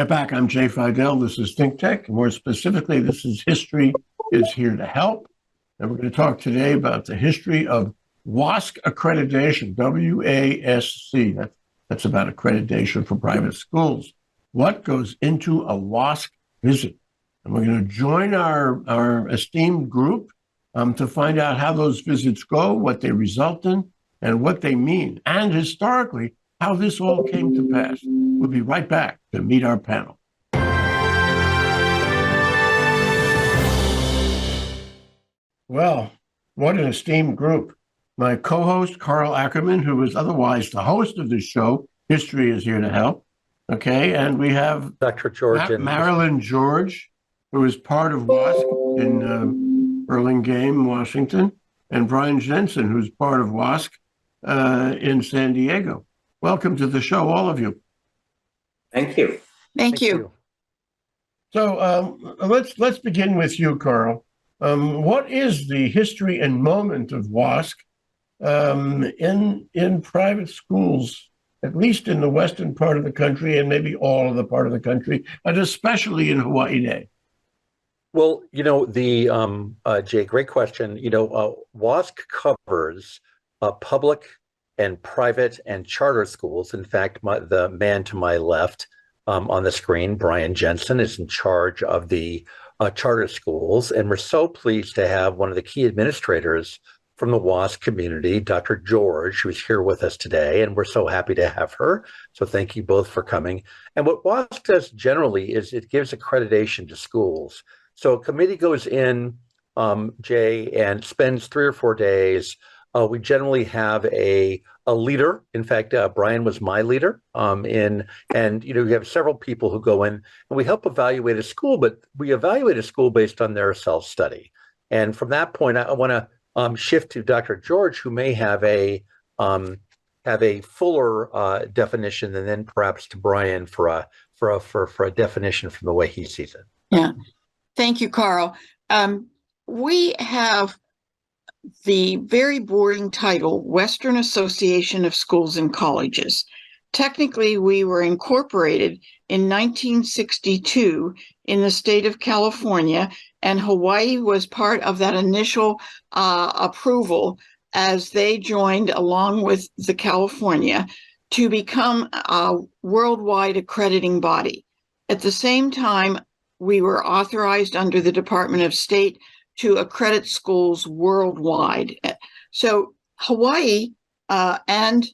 We're back. I'm Jay Fidell. This is ThinkTech. More specifically, this is History is Here to Help. And we're going to talk today about the history of WASC accreditation, WASC. That's about accreditation for private schools. What goes into a WASC visit? And we're going to join our esteemed group to find out how those visits go, what they result in, and what they mean, and historically, how this all came to pass. We'll be right back to meet our panel. Well, what an esteemed group. My co-host, Carl Ackerman, who is otherwise the host of this show, History is Here to Help. Okay, and we have Dr. George Marilyn George, who is part of WASC in Burlingame, Washington, and Brian Jensen, who's part of WASC in San Diego. Welcome to the show, all of you. Thank you. Thank you. So let's begin with you, Carl. What is the history and moment of WASC in private schools, at least in the western part of the country and maybe all of the part of the country, and especially in Hawaii Day? Well, Jay, great question. WASC covers public and private and charter schools. In fact, the man to my left on the screen, Brian Jensen, is in charge of the charter schools. And we're so pleased to have one of the key administrators from the WASC community, Dr. George, who's here with us today. And we're so happy to have her. So thank you both for coming. And what WASC does generally is it gives accreditation to schools. So a committee goes in, Jay, and spends 3 or 4 days. We generally have a leader. In fact, Brian was my leader. We have several people who go in and we help evaluate a school, but we evaluate a school based on their self-study. And from that point, I want to shift to Dr. George, who may have a fuller definition, and then perhaps to Brian for a definition from the way he sees it. Yeah, thank you, Carl. We have the very boring title, Western Association of Schools and Colleges. Technically, we were incorporated in 1962 in the state of California, and Hawaii was part of that initial approval as they joined along with the California to become a worldwide accrediting body. At the same time, we were authorized under the Department of State to accredit schools worldwide. So Hawaii and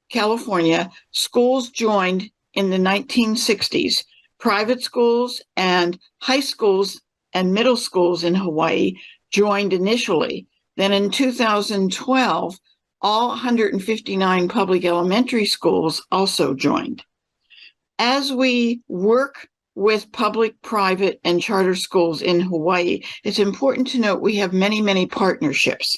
California, schools joined in the 1960s. Private schools and high schools and middle schools in Hawaii joined initially. Then in 2012, all 159 public elementary schools also joined. As we work with public, private, and charter schools in Hawaii, it's important to note we have many, many partnerships.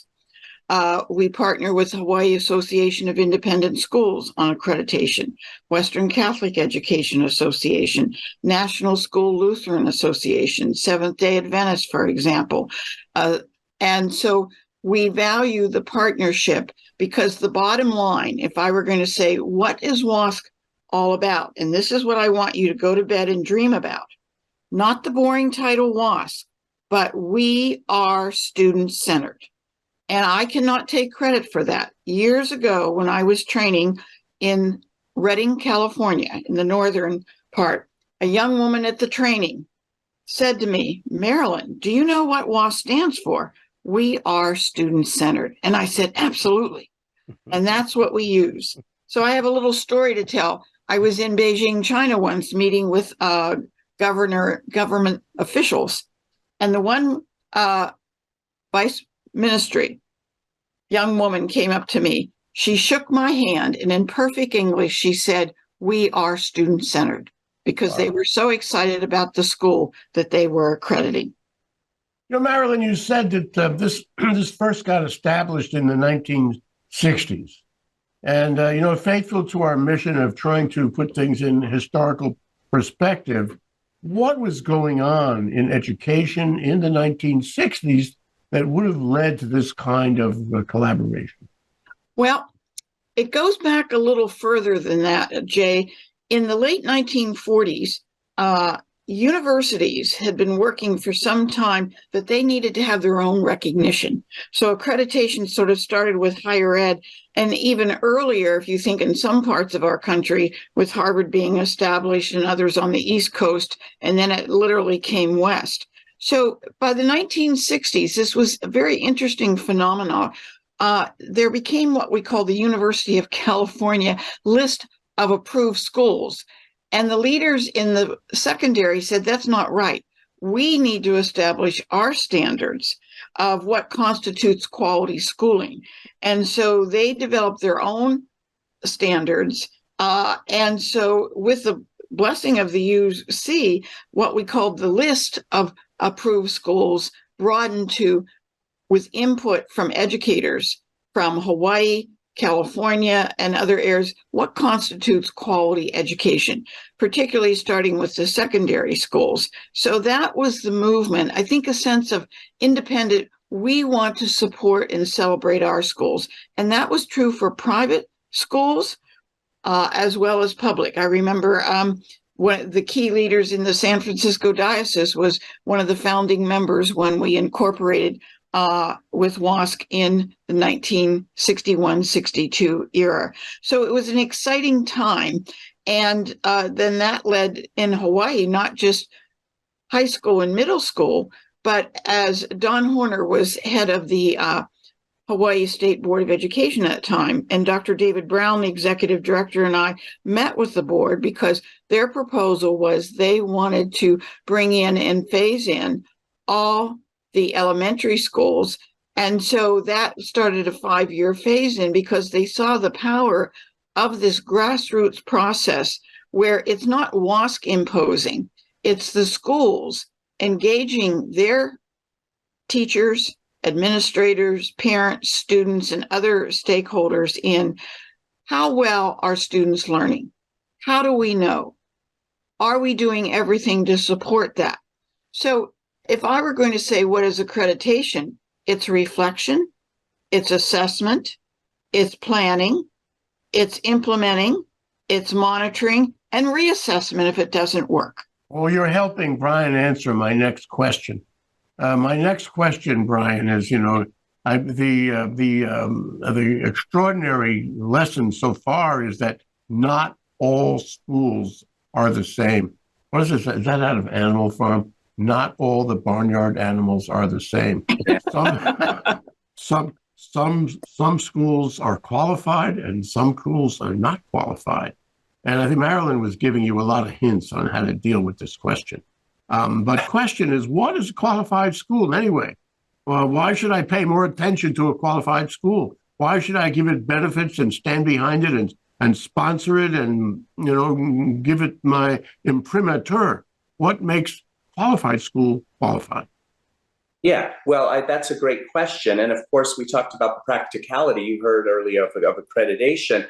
We partner with Hawaii Association of Independent Schools on accreditation, Western Catholic Education Association, National School Lutheran Association, Seventh-day Adventist, for example. And so we value the partnership because the bottom line, if I were going to say, what is WASC all about? And this is what I want you to go to bed and dream about. Not the boring title WASC, but we are student-centered. And I cannot take credit for that. Years ago, when I was training in Redding, California, in the northern part, a young woman at the training said to me, Marilyn, do you know what WASC stands for? We are student-centered. And I said, absolutely. And that's what we use. So I have a little story to tell. I was in Beijing, China once, meeting with government officials. And the one vice ministry young woman came up to me. She shook my hand, and in perfect English, she said, we are student-centered, because they were so excited about the school that they were accrediting. Marilyn, you said that this first got established in the 1960s. And, faithful to our mission of trying to put things in historical perspective, what was going on in education in the 1960s that would have led to this kind of collaboration? Well, it goes back a little further than that, Jay. In the late 1940s, universities had been working for some time that they needed to have their own recognition. So accreditation sort of started with higher ed, and even earlier, if you think in some parts of our country, with Harvard being established and others on the East Coast, and then it literally came west. So by the 1960s, this was a very interesting phenomenon. There became what we call the University of California list of approved schools. And the leaders in the secondary said, that's not right. We need to establish our standards of what constitutes quality schooling. And so they developed their own standards. And so with the blessing of the UC, what we called the list of approved schools broadened to, with input from educators from Hawaii, California, and other areas, what constitutes quality education, particularly starting with the secondary schools. So that was the movement. I think a sense of independent, we want to support and celebrate our schools. And that was true for private schools as well as public. I remember one of the key leaders in the San Francisco Diocese was one of the founding members when we incorporated with WASC in the 1961-62 era. So it was an exciting time. And then that led in Hawaii, not just high school and middle school, but as Don Horner was head of the Hawaii State Board of Education at the time, and Dr. David Brown, the executive director, and I met with the board because their proposal was they wanted to bring in and phase in all the elementary schools. And so that started a 5-year phase in because they saw the power of this grassroots process where it's not WASC imposing, it's the schools engaging their teachers, administrators, parents, students, and other stakeholders in how well are students learning? How do we know? Are we doing everything to support that? So if I were going to say what is accreditation, it's reflection, it's assessment, it's planning, it's implementing, it's monitoring, and reassessment if it doesn't work. Well, you're helping Brian answer my next question. My next question, Brian, is, the extraordinary lesson so far is that not all schools are the same. What is this? Is that out of Animal Farm? Not all the barnyard animals are the same. Some schools are qualified and some schools are not qualified. And I think Marilyn was giving you a lot of hints on how to deal with this question. But question is, what is a qualified school anyway? Well, why should I pay more attention to a qualified school? Why should I give it benefits and stand behind it and sponsor it and, give it my imprimatur? What makes qualified school qualified? Yeah, well, that's a great question. And of course, we talked about the practicality you heard earlier of accreditation.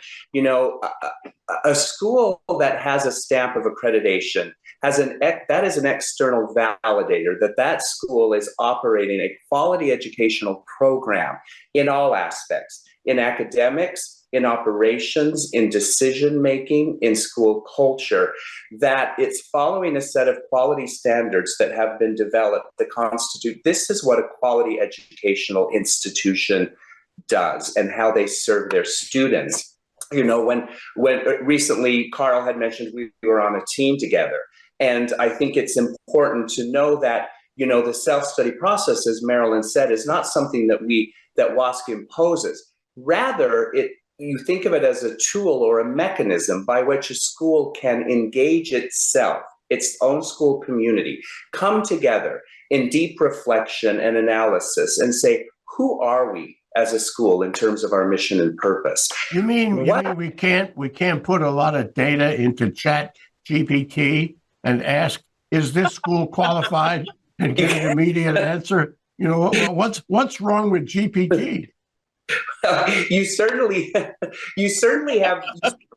A school that has a stamp of accreditation that is an external validator that school is operating a quality educational program in all aspects, in academics, in operations, in decision-making, in school culture, that it's following a set of quality standards that have been developed that constitute, this is what a quality educational institution does and how they serve their students. When recently Carl had mentioned we were on a team together, and I think it's important to know that, the self-study process, as Marilyn said, is not something that WASC imposes. Rather, you think of it as a tool or a mechanism by which a school can engage itself, its own school community, come together in deep reflection and analysis and say, who are we as a school in terms of our mission and purpose? You mean we can't put a lot of data into Chat GPT and ask, is this school qualified, and get an immediate answer? What's wrong with GPT? You certainly have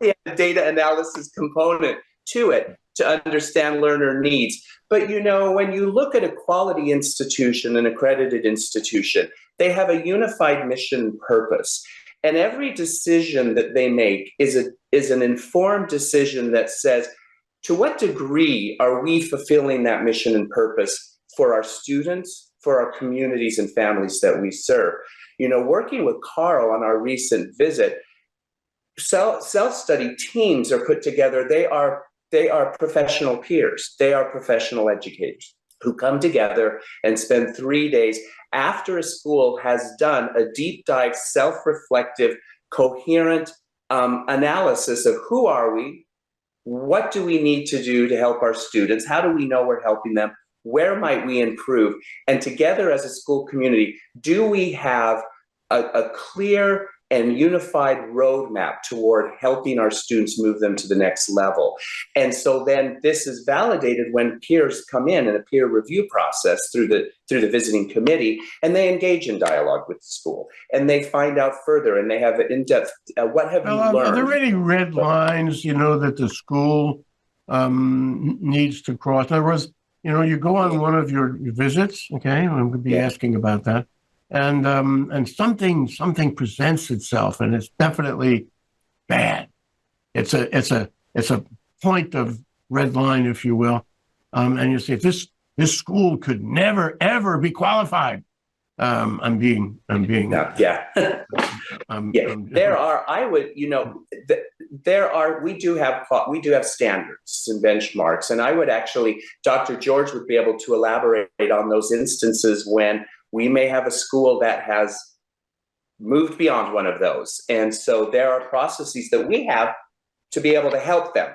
a data analysis component to it to understand learner needs. But when you look at a quality institution, an accredited institution, they have a unified mission purpose. And every decision that they make is an informed decision that says, to what degree are we fulfilling that mission and purpose for our students, for our communities and families that we serve? You know, working with Carl on our recent visit, self-study teams are put together. They are professional peers. They are professional educators who come together and spend 3 days after a school has done a deep dive, self-reflective, coherent analysis of who are we, what do we need to do to help our students, how do we know we're helping them, where might we improve, and together as a school community, do we have a clear and unified roadmap toward helping our students move them to the next level. And so then this is validated when peers come in a peer review process through the visiting committee, and they engage in dialogue with the school, and they find out further, and they have an in-depth, what have you learned? Are there any red lines, you know, that the school needs to cross? In other words, you know, you go on one of your visits, okay, I'm going to be asking about that, and something presents itself, and it's definitely bad. It's a point of red line, if you will, and you say this school could never ever be qualified. I'm being yeah. There are, I would, you know, we do have standards and benchmarks, and I would actually, Dr. George would be able to elaborate on those instances when we may have a school that has moved beyond one of those. And so there are processes that we have to be able to help them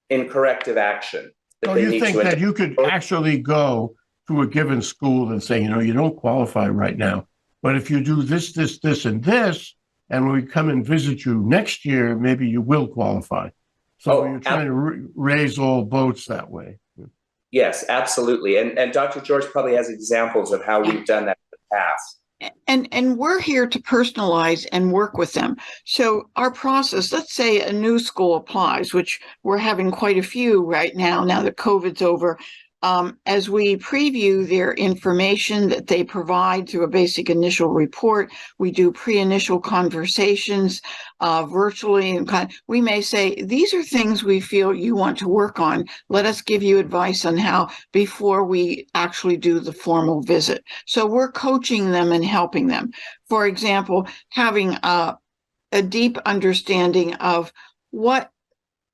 in corrective action. So you think that you could actually go to a given school and say, you know, you don't qualify right now, but if you do this, this, this, and this, and when we come and visit you next year, maybe you will qualify. So you're trying to raise all boats that way. Yes, absolutely. And Dr. George probably has examples of how we've done that in the past. And we're here to personalize and work with them. So our process, let's say a new school applies, which we're having quite a few right now that COVID's over. As we preview their information that they provide through a basic initial report, we do pre-initial conversations virtually, and we may say, these are things we feel you want to work on. Let us give you advice on how before we actually do the formal visit. So we're coaching them and helping them. For example, having a deep understanding of what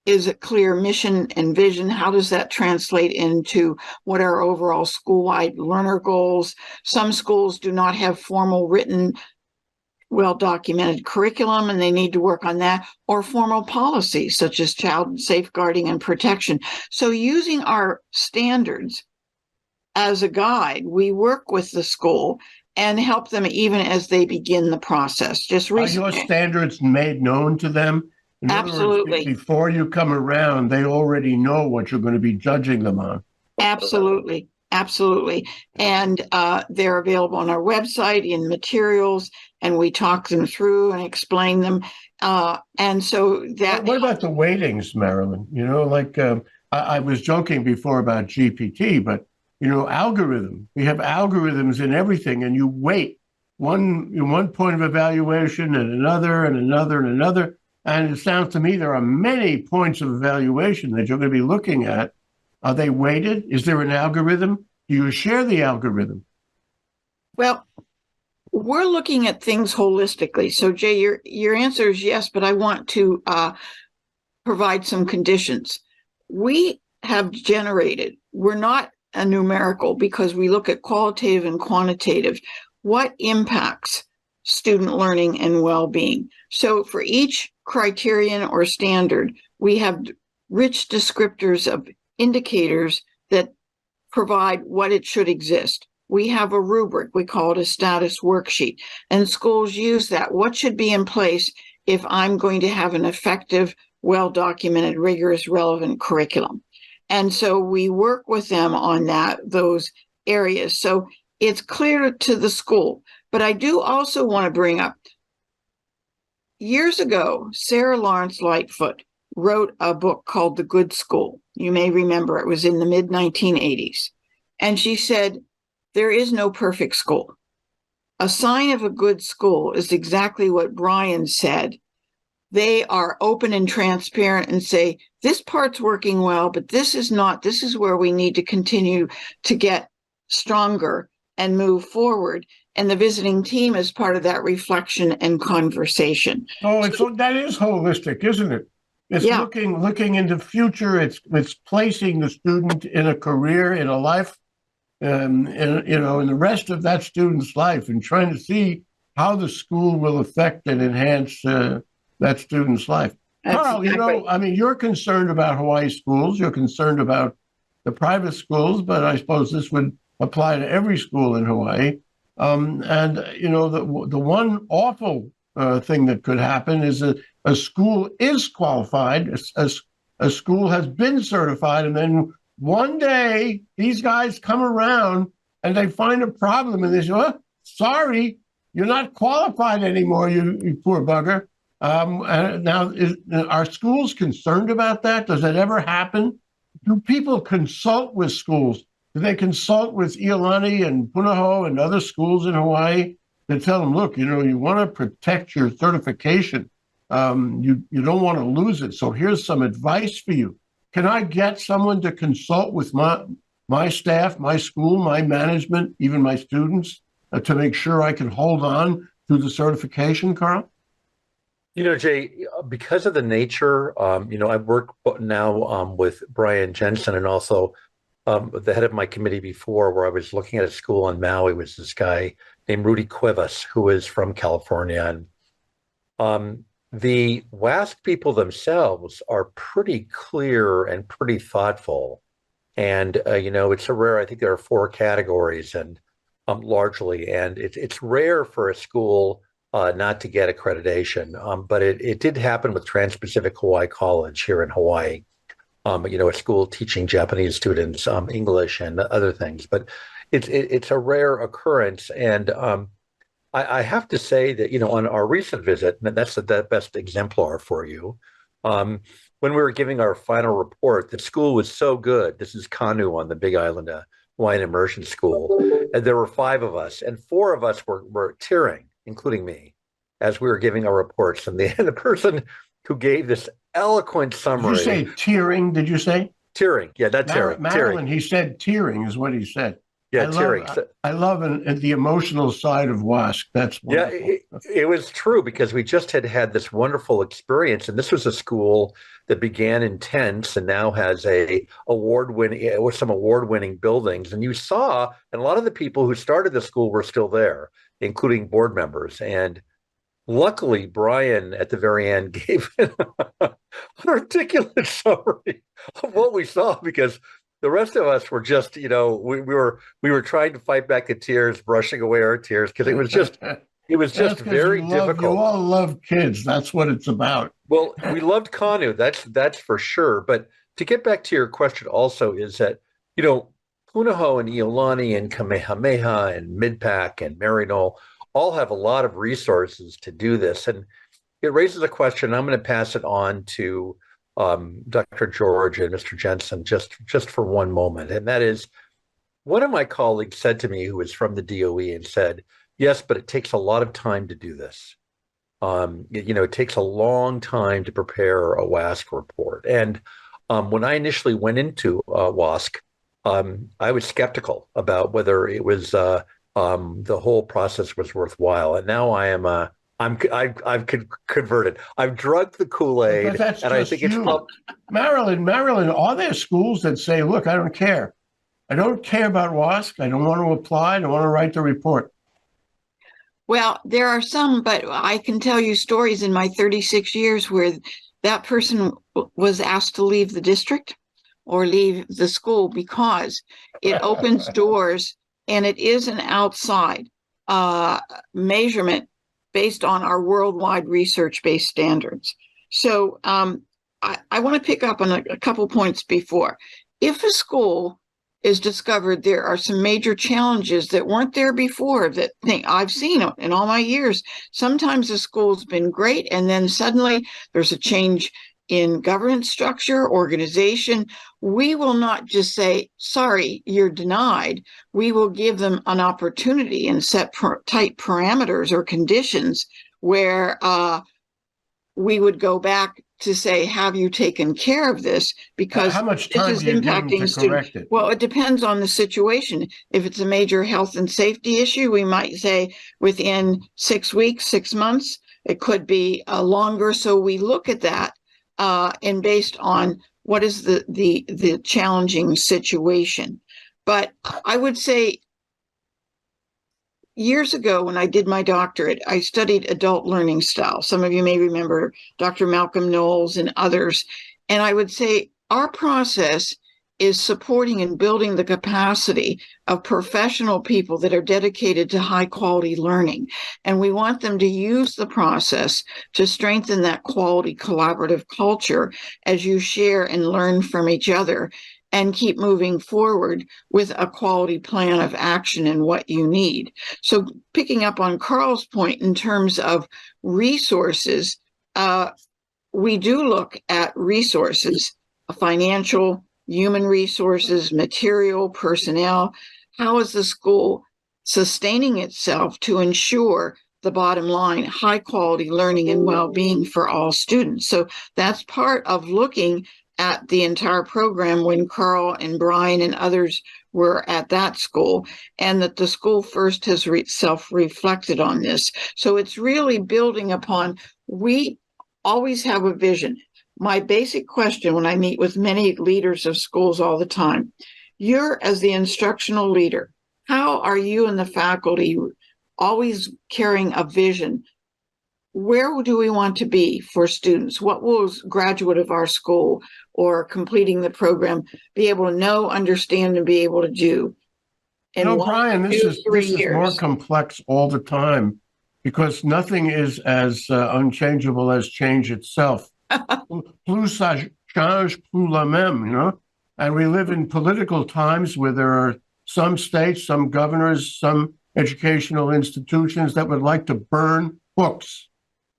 is a clear mission and vision. How does that translate into what are overall school-wide learner goals? Some schools do not have formal written, well-documented curriculum, and they need to work on that, or formal policies such as child safeguarding and protection. So using our standards as a guide, we work with the school and help them even as they begin the process. Just recently, are your standards made known to them? In absolutely. Other words, before you come around, they already know what you're going to be judging them on. Absolutely. Absolutely. And they're available on our website in materials, and we talk them through and explain them. And so that. What about the weightings, Marilyn? You know, like I was joking before about GPT, but, you know, algorithm. We have algorithms in everything, and you weight one point of evaluation and another and another and another. And it sounds to me there are many points of evaluation that you're going to be looking at. Are they weighted? Is there an algorithm? Do you share the algorithm? Well, we're looking at things holistically. So, Jay, your answer is yes, but I want to provide some conditions. We have generated, we're not a numerical because we look at qualitative and quantitative. What impacts student learning and well-being? So for each criterion or standard, we have rich descriptors of indicators that provide what it should exist. We have a rubric, we call it a status worksheet, and schools use that. What should be in place if I'm going to have an effective, well-documented, rigorous, relevant curriculum? And so we work with them on those areas. So it's clear to the school. But I do also want to bring up, years ago, Sarah Lawrence Lightfoot wrote a book called The Good School. You may remember it was in the mid-1980s. And she said, there is no perfect school. A sign of a good school is exactly what Brian said. they are open and transparent and say, this part's working well, but this is not. This is where we need to continue to get stronger and move forward. And the visiting team is part of that reflection and conversation. Oh, that is holistic, isn't it? It's looking into the future. It's placing the student in a career, in a life, in the rest of that student's life, and trying to see how the school will affect and enhance that student's life. Carl, you're concerned about Hawaii schools. You're concerned about the private schools, but I suppose this would apply to every school in Hawaii. The one awful thing that could happen is that a school is qualified, a school has been certified, and then one day these guys come around and they find a problem and they say, "Oh, sorry, you're not qualified anymore, you poor bugger." Are schools concerned about that? Does that ever happen? Do people consult with schools? Do they consult with Iolani and Punahou and other schools in Hawaii to tell them, look, you want to protect your certification. You don't want to lose it. So here's some advice for you. Can I get someone to consult with my staff, my school, my management, even my students, to make sure I can hold on to the certification, Carl? Jay, because of the nature, I work now with Brian Jensen, and also the head of my committee before, where I was looking at a school on Maui, was this guy named Rudy Cuevas, who is from California. And the WASC people themselves are pretty clear and pretty thoughtful. And, it's a rare, I think there are 4 categories and largely, and it's rare for a school not to get accreditation. But it did happen with Trans-Pacific Hawaii College here in Hawaii. A school teaching Japanese students English and other things, but it's a rare occurrence. And I have to say that, on our recent visit, and that's the best exemplar for you, when we were giving our final report, the school was so good. This is Kanu on the Big Island, Hawaiian Immersion School. And there were 5 of us, and 4 of us were tearing, including me, as we were giving our reports. And the person who gave this eloquent summary. Did you say tearing? Did you say? Tearing. Yeah, that's tearing. Marilyn, he said tearing is what he said. Yeah, tearing. I love the emotional side of WASC. That's wonderful. Yeah, it was true, because we just had this wonderful experience. And this was a school that began in tents and now has some award-winning buildings. And you saw, and a lot of the people who started the school were still there, including board members. And luckily, Brian at the very end gave an articulate summary of what we saw, because the rest of us were just, we were trying to fight back the tears, brushing away our tears, because it was just very difficult. You all love kids. That's what it's about. Well, we loved Kanu. That's for sure. But to get back to your question, also is that Punahou and Iolani and Kamehameha and Midpac and Maryknoll all have a lot of resources to do this. And it raises a question. I'm going to pass it on to Dr. George and Mr. Jensen just for one moment. And that is, one of my colleagues said to me, who is from the DOE, and said, yes, but it takes a lot of time to do this. It takes a long time to prepare a WASC report. And when I initially went into WASC, I was skeptical about whether it was the whole process was worthwhile. And now I've converted. I've drugged the Kool-Aid, and I think it's Marilyn, are there schools that say, look, I don't care. I don't care about WASC. I don't want to apply. I don't want to write the report. Well, there are some, but I can tell you stories in my 36 years where that person was asked to leave the district or leave the school because it opens doors, and it is an outside measurement based on our worldwide research-based standards. So I want to pick up on a couple points before. If a school is discovered there are some major challenges that weren't there before, that I've seen in all my years. Sometimes the school's been great, and then suddenly there's a change in governance structure, organization. We will not just say, sorry, you're denied. We will give them an opportunity and set tight parameters or conditions where we would go back to say, have you taken care of this? Because how much this time is do you give them impacting to students. correct it? Well, it depends on the situation. If it's a major health and safety issue, we might say within 6 weeks, 6 months. It could be longer. So we look at that and based on what is the challenging situation. But I would say years ago, when I did my doctorate, I studied adult learning style. Some of you may remember Dr. Malcolm Knowles and others. And I would say our process is supporting and building the capacity of professional people that are dedicated to high quality learning. And we want them to use the process to strengthen that quality collaborative culture as you share and learn from each other and keep moving forward with a quality plan of action and what you need. So picking up on Carl's point in terms of resources, we do look at resources, financial, human resources, material, personnel. How is the school sustaining itself to ensure the bottom line, high quality learning and well-being for all students? So that's part of looking at the entire program when Carl and Brian and others were at that school, and that the school first has self-reflected on this. So it's really building upon, we always have a vision. My basic question when I meet with many leaders of schools all the time, you're as the instructional leader, how are you and the faculty always carrying a vision? Where do we want to be for students? What will a graduate of our school or completing the program be able to know, understand, and be able to do? And Brian, this is more complex all the time because nothing is as unchangeable as change itself. Plus ça change, plus la même, you know? And we live in political times where there are some states, some governors, some educational institutions that would like to burn books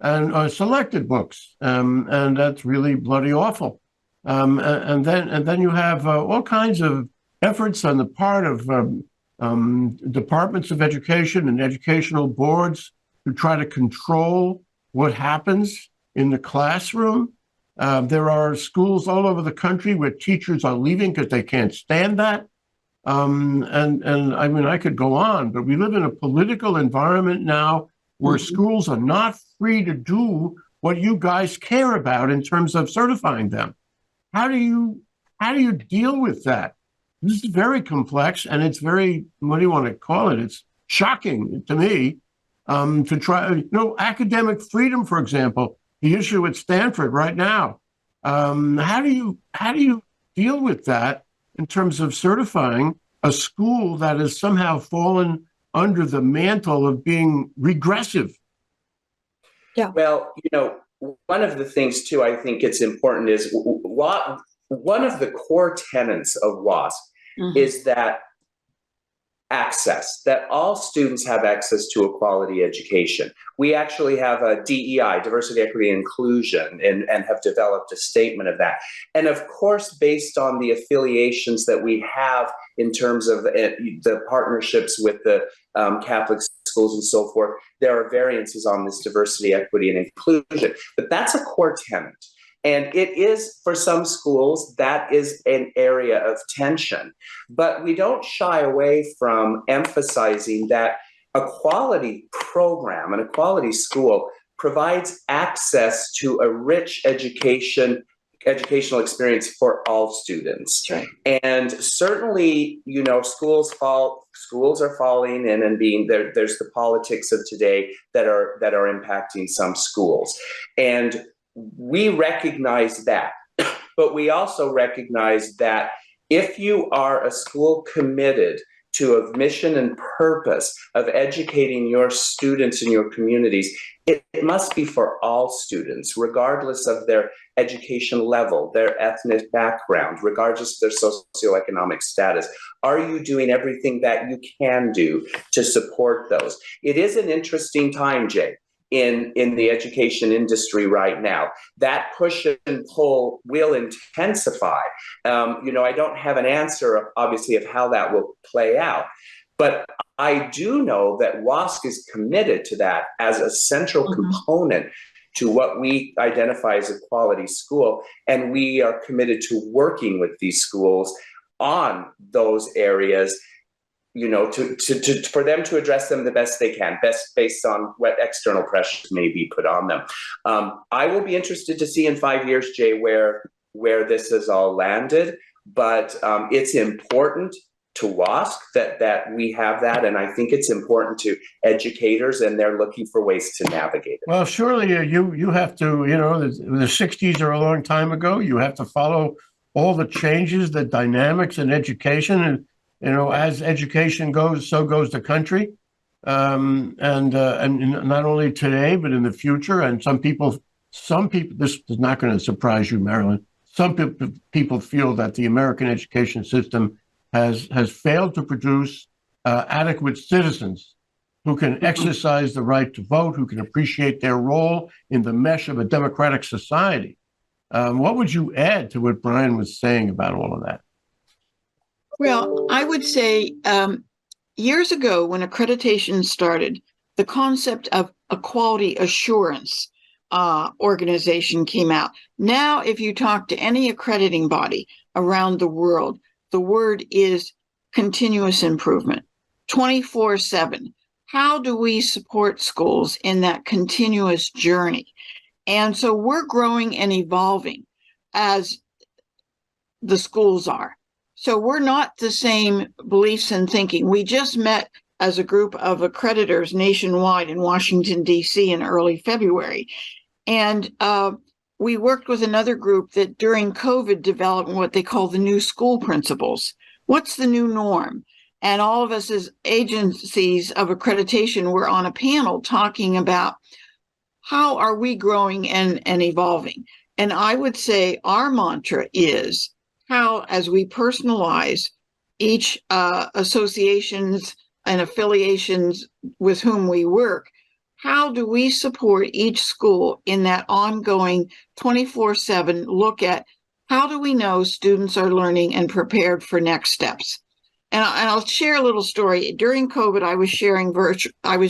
and selected books, and that's really bloody awful. And then you have all kinds of efforts on the part of departments of education and educational boards to try to control what happens in the classroom. There are schools all over the country where teachers are leaving because they can't stand that. And I mean, I could go on, but we live in a political environment now where schools are not free to do what you guys care about in terms of certifying them. How do you deal with that? This is very complex, and it's very, what do you want to call it? It's shocking to me to try, you know, academic freedom, for example, the issue at Stanford right now. How do you deal with that in terms of certifying a school that has somehow fallen under the mantle of being regressive? Yeah. Well, you know, one of the things too, I think it's important is one of the core tenets of WASC is that access, that all students have access to a quality education. We actually have a DEI, diversity, equity, and inclusion, and have developed a statement of that. And of course, based on the affiliations that we have in terms of the partnerships with the Catholic schools and so forth, there are variances on this diversity, equity, and inclusion. But that's a core tenet. And it is, for some schools, that is an area of tension. But we don't shy away from emphasizing that a quality program and a quality school provides access to a rich educational experience for all students. Right. And certainly, you know, schools are falling in and being there. There's the politics of today that are impacting some schools. And we recognize that, but we also recognize that if you are a school committed to a mission and purpose of educating your students and your communities, it must be for all students, regardless of their education level, their ethnic background, regardless of their socioeconomic status. Are you doing everything that you can do to support those? It is an interesting time, Jay, in the education industry right now. That push and pull will intensify. You know, I don't have an answer, obviously, of how that will play out. But I do know that WASC is committed to that as a central component to what we identify as a quality school. And we are committed to working with these schools on those areas, you know, for them to address them the best they can, best based on what external pressures may be put on them. I will be interested to see in 5 years, Jay, where this has all landed. But it's important to WASC that we have that, and I think it's important to educators, and they're looking for ways to navigate it. Well, surely you have to, you know, the 60s are a long time ago. You have to follow all the changes, the dynamics in education, and you know, as education goes, so goes the country, and not only today but in the future. And some people, this is not going to surprise you, Marilyn. Some people feel that the American education system has failed to produce adequate citizens who can exercise the right to vote, who can appreciate their role in the mesh of a democratic society. What would you add to what Brian was saying about all of that? Well, I would say years ago when accreditation started, the concept of a quality assurance organization came out. Now, if you talk to any accrediting body around the world, the word is continuous improvement, 24/7. How do we support schools in that continuous journey? And so we're growing and evolving as the schools are. So we're not the same beliefs and thinking. We just met as a group of accreditors nationwide in Washington, D.C. in early February. And we worked with another group that during COVID developed what they call the new school principles. What's the new norm? And all of us as agencies of accreditation were on a panel talking about how are we growing and evolving. And I would say our mantra is how, as we personalize each associations and affiliations with whom we work, how do we support each school in that ongoing 24/7 look at how do we know students are learning and prepared for next steps? And I'll share a little story. During COVID, I was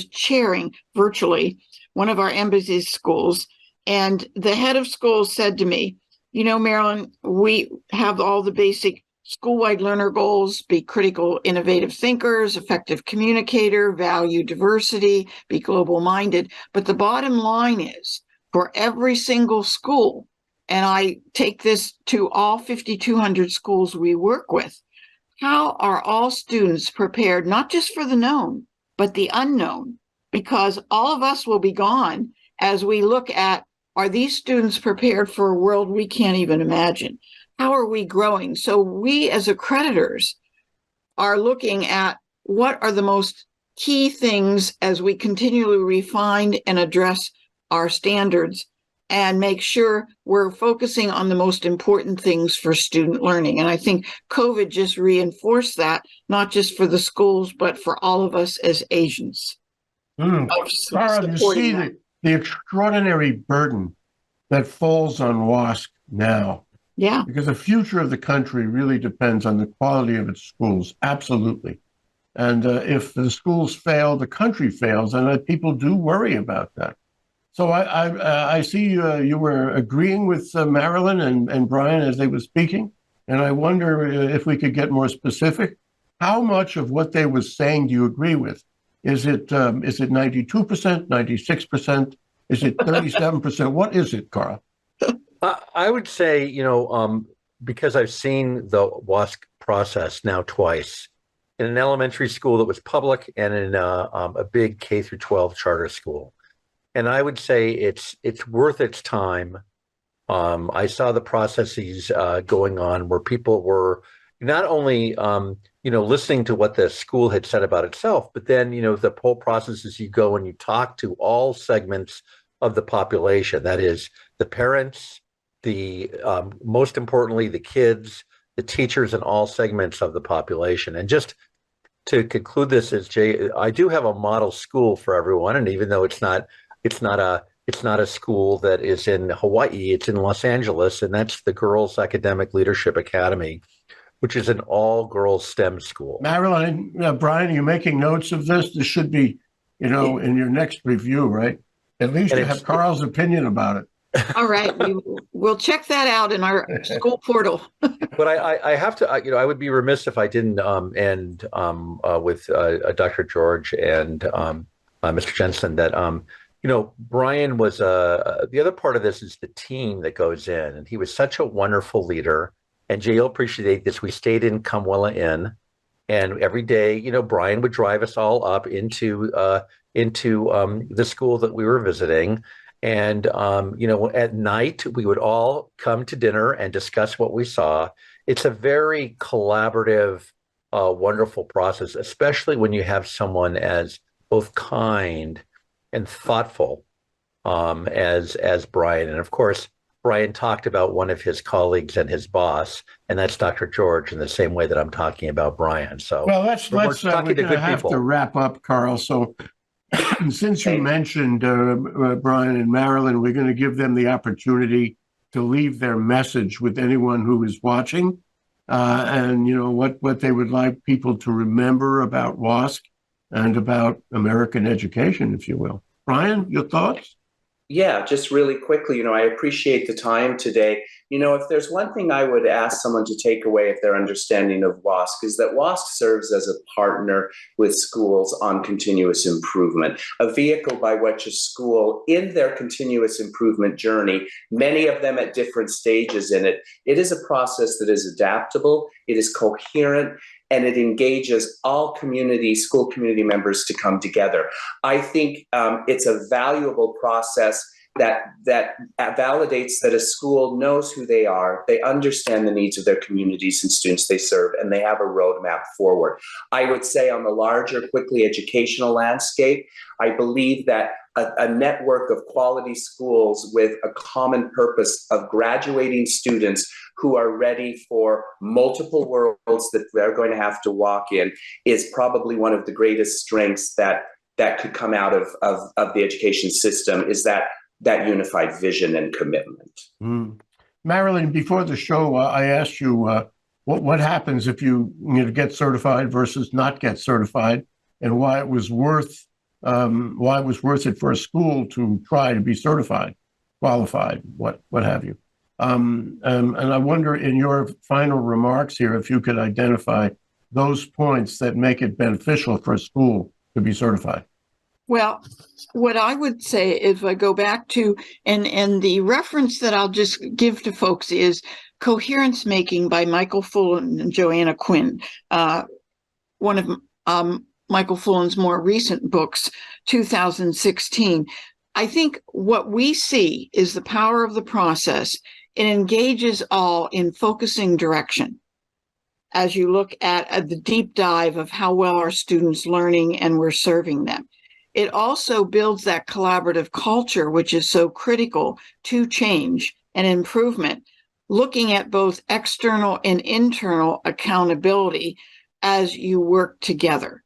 chairing virtually one of our embassy schools, and the head of school said to me, you know, Marilyn, we have all the basic school-wide learner goals: be critical, innovative thinkers, effective communicator, value diversity, be global-minded. But the bottom line is, for every single school, and I take this to all 5,200 schools we work with, how are all students prepared, not just for the known, but the unknown? Because all of us will be gone as we look at, are these students prepared for a world we can't even imagine? How are we growing? So we as accreditors are looking at what are the most key things as we continually refine and address our standards and make sure we're focusing on the most important things for student learning. And I think COVID just reinforced that, not just for the schools, but for all of us as agents. Sarah, you see the extraordinary burden that falls on WASC now. Yeah. Because the future of the country really depends on the quality of its schools. Absolutely. And if the schools fail, the country fails, and people do worry about that. So I see you were agreeing with Marilyn and Brian as they were speaking, and I wonder if we could get more specific. How much of what they were saying do you agree with? Is it 92%, 96%? Is it 37%? What is it, Carl? I would say, you know, because I've seen the WASC process now twice, in an elementary school that was public and in a big K through 12 charter school. And I would say it's worth its time. I saw the processes going on where people were not only, you know, listening to what the school had said about itself, but then, you know, the whole process is you go and you talk to all segments of the population. That is the parents, the most importantly, the kids, the teachers, and all segments of the population. And just to conclude this, as Jay, I do have a model school for everyone. And even though it's not a school that is in Hawaii, it's in Los Angeles, and that's the Girls Academic Leadership Academy, which is an all-girls STEM school. Marilyn, Brian, are you making notes of this? This should be, you know, in your next review, right? At least And you have Carl's opinion about it. All right, we'll check that out in our school portal. But I have to, I would be remiss if I didn't end with Dr. George and Mr. Jensen that, Brian was, the other part of this is the team that goes in. And he was such a wonderful leader. And Jay, you'll appreciate this. We stayed in Kamwela Inn. And every day, Brian would drive us all up into the school that we were visiting. And, at night, we would all come to dinner and discuss what we saw. It's a very collaborative, wonderful process, especially when you have someone as both kind and thoughtful as Brian. And of course, Brian talked about one of his colleagues and his boss, and that's Dr. George, in the same way that I'm talking about Brian. So, well, we're going to have people. to wrap up, Carl. So, since you mentioned Brian and Marilyn, we're going to give them the opportunity to leave their message with anyone who is watching, and what they would like people to remember about WASC and about American education, if you will. Brian, your thoughts? Yeah, just really quickly, I appreciate the time today. If there's one thing I would ask someone to take away if their understanding of WASC is that WASC serves as a partner with schools on continuous improvement, a vehicle by which a school in their continuous improvement journey, many of them at different stages in it, it is a process that is adaptable, it is coherent, and it engages all school community members to come together. I think it's a valuable process that validates that a school knows who they are, they understand the needs of their communities and students they serve, and they have a roadmap forward. I would say on the larger, quickly educational landscape, I believe that a network of quality schools with a common purpose of graduating students who are ready for multiple worlds that they're going to have to walk in is probably one of the greatest strengths that could come out of the education system, is that unified vision and commitment. Marilyn, before the show, I asked you what happens if you get certified versus not get certified, and why it was worth it for a school to try to be certified, qualified, what have you. And I wonder, in your final remarks here, if you could identify those points that make it beneficial for a school to be certified. Well, what I would say, if I go back to, and the reference that I'll just give to folks is Coherence Making by Michael Fullen and Joanna Quinn, one of Michael Fullen's more recent books, 2016. I think what we see is the power of the process. It engages all in focusing direction. As you look at the deep dive of how well our students learning and we're serving them. It also builds that collaborative culture, which is so critical to change and improvement, looking at both external and internal accountability as you work together.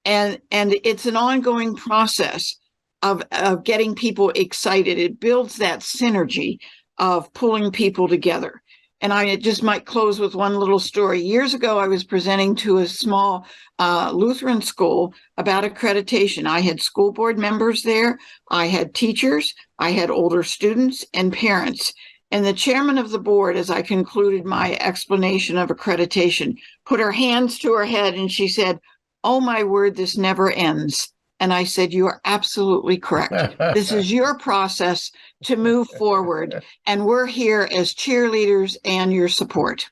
And it's an ongoing process of getting people excited. It builds that synergy of pulling people together. And I just might close with one little story. Years ago, I was presenting to a small Lutheran school about accreditation. I had school board members there. I had teachers. I had older students and parents. And the chairman of the board, as I concluded my explanation of accreditation, put her hands to her head and she said, "Oh, my word, this never ends." And I said, "You are absolutely correct. This is your process to move forward. And we're here as cheerleaders and your support."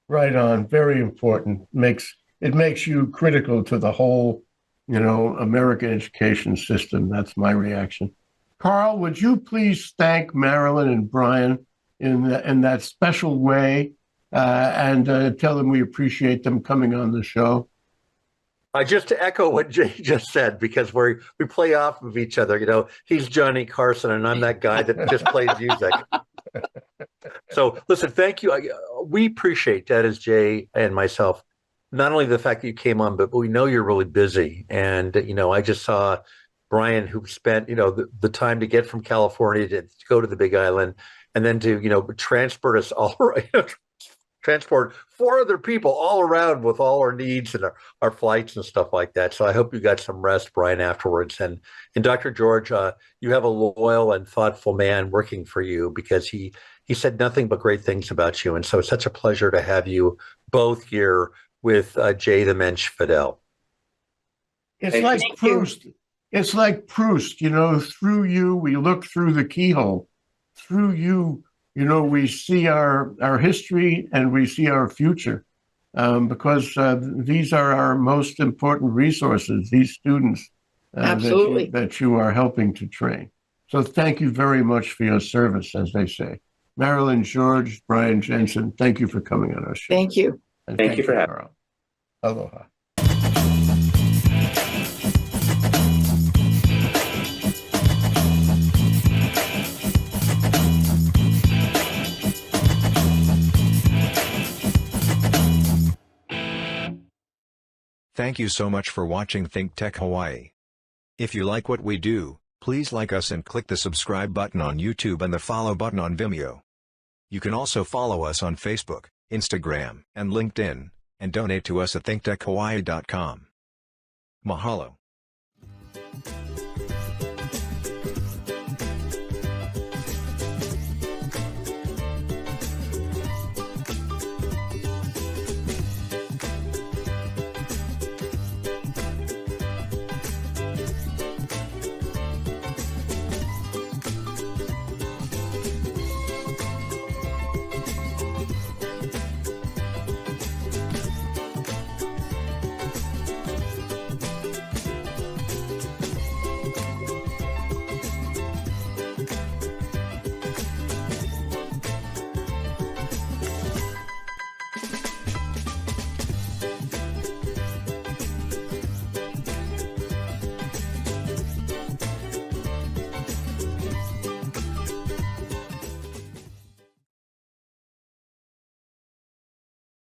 Right on. Very important. It makes you critical to the whole, American education system. That's my reaction. Carl, would you please thank Marilyn and Brian in that special way and tell them we appreciate them coming on the show? Just to echo what Jay just said, because we play off of each other. He's Johnny Carson and I'm that guy that just plays music. So listen, thank you. We appreciate that, as Jay and myself, not only the fact that you came on, but we know you're really busy. And, I just saw Brian, who spent, the time to get from California to go to the Big Island and then to, transport us all transport 4 other people all around with all our needs and our flights and stuff like that. So I hope you got some rest, Brian, afterwards. And Dr. George, you have a loyal and thoughtful man working for you, because he said nothing but great things about you. And so it's such a pleasure to have you both here with Jay the Mensch Fidell. It's like Proust. It's like Proust, through you, we look through the keyhole. Through you, we see our history and we see our future, because these are our most important resources, these students Absolutely. that you are helping to train. So thank you very much for your service, as they say. Marilyn, George, Brian, Jensen, thank you for coming on our show. Thank you. And Thank you for having me. Aloha. Thank you so much for watching ThinkTech Hawaii. If you like what we do, please like us and click the subscribe button on YouTube and the follow button on Vimeo. You can also follow us on Facebook, Instagram, and LinkedIn, and donate to us at thinktechhawaii.com. Mahalo.